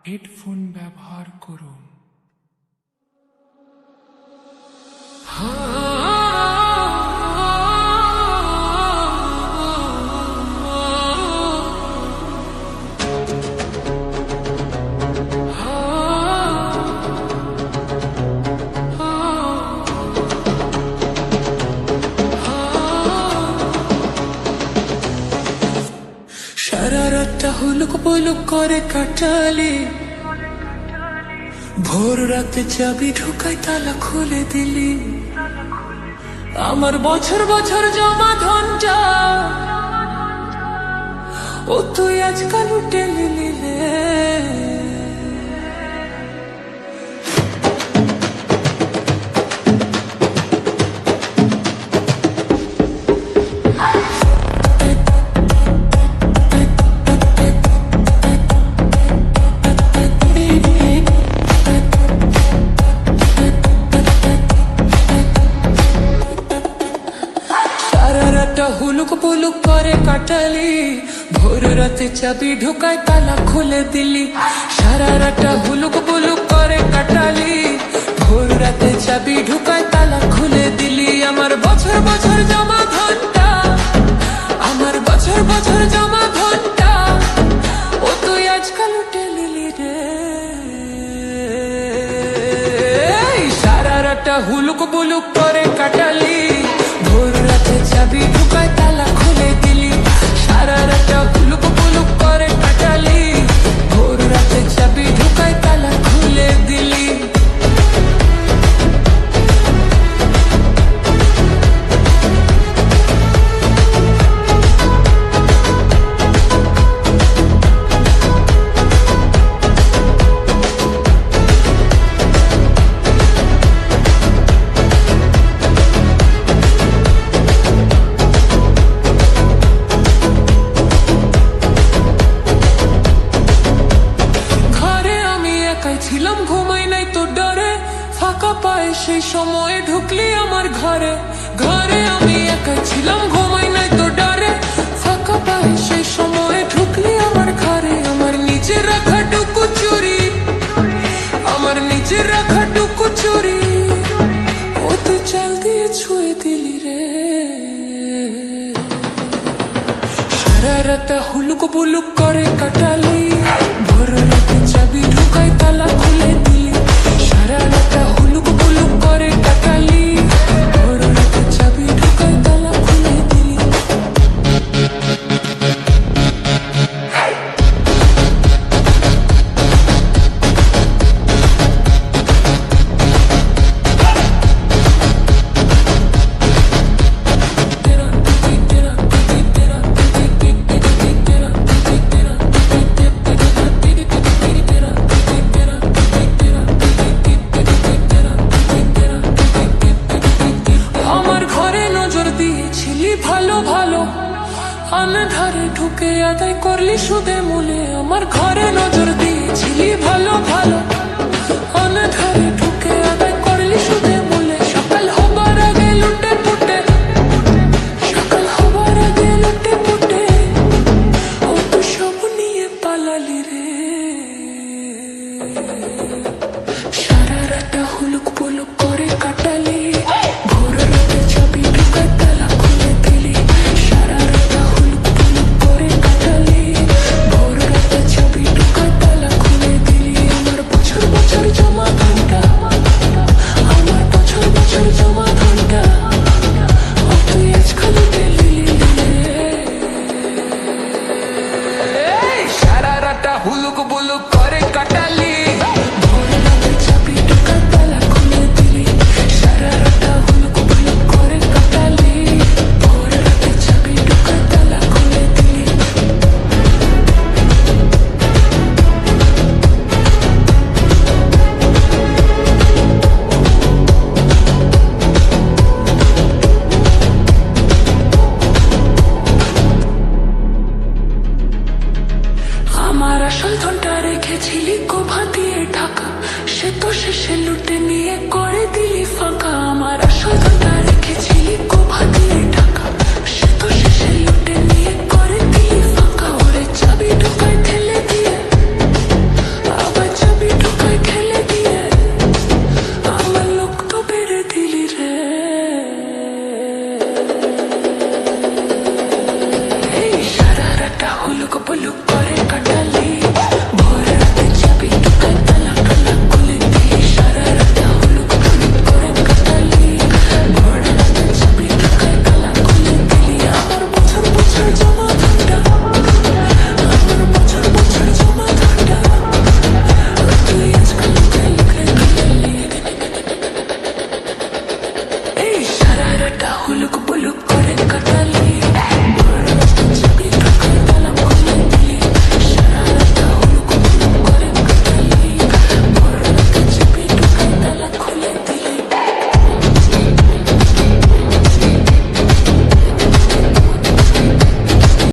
Headphone ব্যবহার করুন। সারা রাতটা হুলুক পুলুক করে কাটালি, ভোর রাতে চাবি ঢুকাই তালা খুলে দিলি। আমার বছর বছর জমা ধনটা ও তুই আজকাল উঠে নিলি রে। হুলুক পুলুক করে কাটালি, ভোর রাতে চাবি ঢুকায় তালা খুলে দিলি। সারা রাতটা হুলুক পুলুক করে কাটালি, ভোর রাতে চাবি ঢুকায় তালা খুলে দিলি। আমার বছর বছর জমা ধনটা, আমার বছর বছর জমা ধনটা ও তুই আজকাল উঠে নিলি রে। সারা রাতটা হুলুক পুলুক করে কাটালি, ভোর রাতে চাবি ঢুকায় তালা খুলে দিলি। সারা রাতটা হুলুক পুলুক করে কাটালি, ভোর রাতে চাবি ঢুকায় তালা খুলে দিলি। ছিলাম ঘুমাই নাই তো ডরে, ফাঁকা পায়ে সেই সময়ে ঢুকলি আমার ঘরে। ঘরে আমি একা ছিলাম ঘুমাই নাই তো ডরে, ফাঁকা পায়ে সেই সময়ে ঢুকলি আমার ঘরে। আমার নিচে রাখা টুকু চুরি, আমার নিচে রাখা টুকু চুরি ও তুই চাল দিয়ে ছুঁয়ে দিলি রে। সারা রাতটা হুলুক বুলুক করে কাটালি, ভোর রাতে চাবি ঢুকায় তালা খুলে দিলি। সারা রাতটা হুলুক বুলুক করে কাটালি, ভোর রাতে চাবি ঢুকায় তালা খুলে দিলি। ভালো ভালো আন্ধারে ঢুকে আদায় করলি সুদে মূলে। আমার ঘরে নজর দিয়েছিলি ভালো ভালো, আন্ধারে ঢুকে আদায় করলি সুদে মূলে। সকাল হবার আগে লুটে পুটে, সকাল হবার আগে লুটে পুটে ও তো সব নিয়ে পালালি রে। সারা রাতটা হুলুক পুলুক করে কাটালি, ভোর রাতে চাবি ঢুকায় তালা খুলে দিলি। সারা রাতটা হুলুক পুলুক করে কাটালি, ভোর রাতে চাবি ঢুকায় তালা খুলে দিলি। আমার বছর বছর জমা ধনটা, আমার বছর বছর জমা ধনটা ও তুই আজকাল উঠে নিলি রে। সারা রাতটা হুলুক বুলুক করে কাটালি, ভোর রাতে চাবি ঢুকায় তালা খুলে দিলি। সারা রাতটা হুলুক বুলুক করে কাটালি, ভোর রাতে চাবি ঢুকায় তালা খুলে দিলি। আমার আসল ধনটা রেখেছিলি কোভা দিয়ে ঢাকা, সে তো শেষে লুটে নিয়ে করে দিলি ফাঁকা। আমার আসল ধনটা রেখেছিলি কোভা দিয়ে ঢাকা, সে তো শেষে লুটে নিয়ে